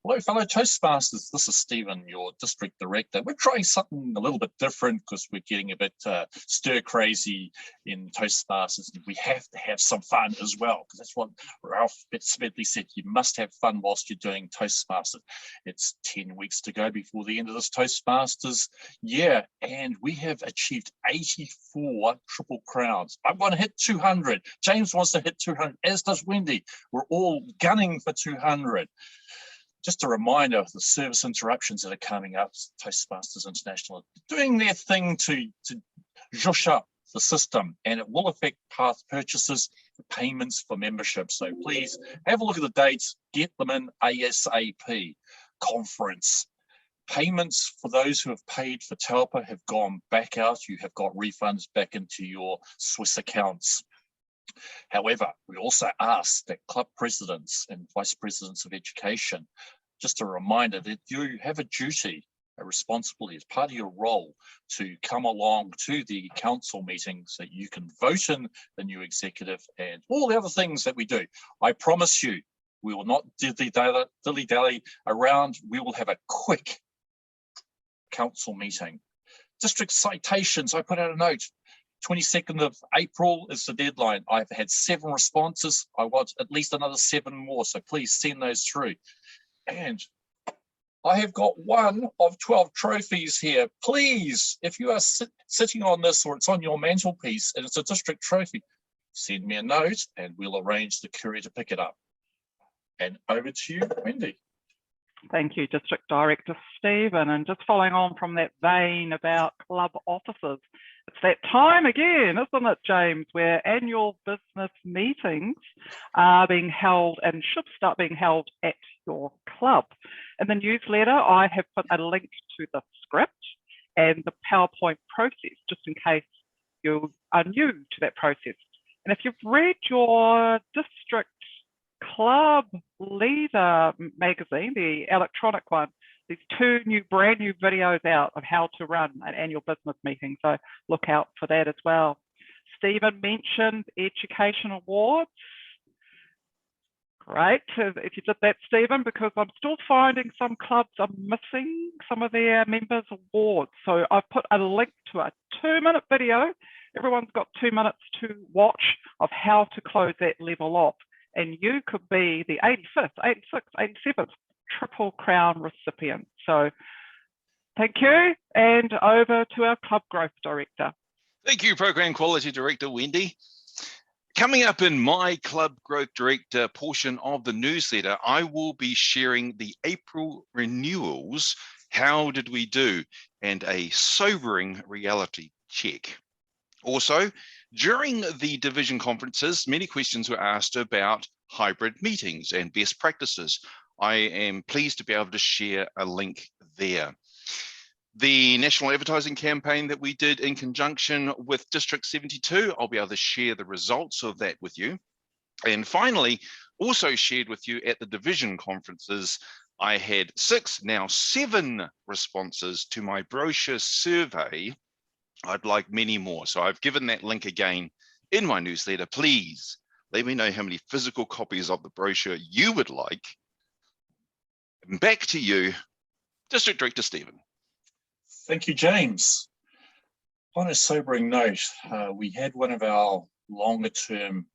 Hello, fellow Toastmasters. This is Stephen, your district director. We're trying something a little bit different because we're getting a bit stir crazy in Toastmasters. And we have to have some fun as well, because that's what Ralph Smedley said. You must have fun whilst you're doing Toastmasters. It's 10 weeks to go before the end of this Toastmasters year, and we have achieved 84 Triple Crowns. I want to hit 200. James wants to hit 200, as does Wendy. We're all gunning for 200. Just a reminder of the service interruptions that are coming up. Toastmasters International are doing their thing to zhush up the system, and it will affect past purchases, payments for membership. So please have a look at the dates, get them in ASAP. Conference. Payments for those who have paid for Taupo have gone back out. You have got refunds back into your Swiss accounts. However, we also ask that club presidents and vice presidents of education, just a reminder that you have a duty, a responsibility as part of your role to come along to the council meetings so that you can vote in the new executive and all the other things that we do. I promise you, we will not dilly-dally around. We will have a quick council meeting. District citations, I put out a note. 22nd of April is the deadline. I've had 7 responses. I want at least another 7 more, so please send those through. And I have got 1 of 12 trophies here. Please, if you are sitting on this or it's on your mantelpiece and it's a district trophy, send me a note and we'll arrange the courier to pick it up. And over to you, Wendy. Thank you, District Director Stephen. And just following on from that vein about club officers, it's that time again, isn't it, James, where annual business meetings are being held and should start being held at your club. In the newsletter, I have put a link to the script and the PowerPoint process, just in case you are new to that process. And if you've read your district club leader magazine, the electronic one, there's 2 brand new videos out of how to run an annual business meeting, so look out for that as well. Stephen mentioned education awards. Great if you did that, Stephen, because I'm still finding some clubs are missing some of their members' awards. So I've put a link to a 2-minute video. Everyone's got 2 minutes to watch of how to close that level off. And you could be the 85th, 86th, 87th Triple Crown recipient. So thank you, and over to our Club Growth Director. Thank you, Program Quality Director Wendy. Coming up in my Club Growth Director portion of the newsletter, I will be sharing the April renewals. How did we do? And a sobering reality check. Also, during the division conferences, many questions were asked about hybrid meetings and best practices. I am pleased to be able to share a link there. The national advertising campaign that we did in conjunction with District 72, I'll be able to share the results of that with you. And finally, also shared with you at the division conferences, I had 6, now 7 responses to my brochure survey. I'd like many more. So I've given that link again in my newsletter. Please let me know how many physical copies of the brochure you would like. And back to you, District Director Stephen. Thank you, James. On a sobering note, we had one of our longer term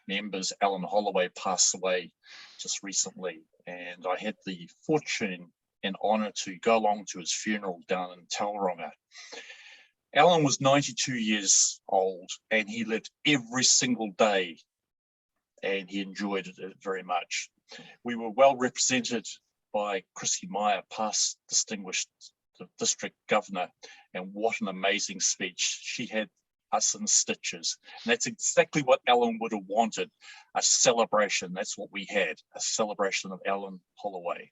members, Alan Holloway, pass away just recently. And I had the fortune and honor to go along to his funeral down in Tauranga. Alan was 92 years old and he lived every single day and he enjoyed it very much. We were well represented by Chrissy Meyer, past distinguished district governor, and what an amazing speech. She had us in stitches. And that's exactly what Alan would have wanted, a celebration. That's what we had, a celebration of Alan Holloway,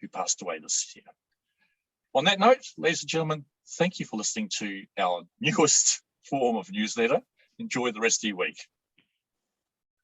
who passed away this year. On that note, ladies and gentlemen, thank you for listening to our newest form of newsletter. Enjoy the rest of your week.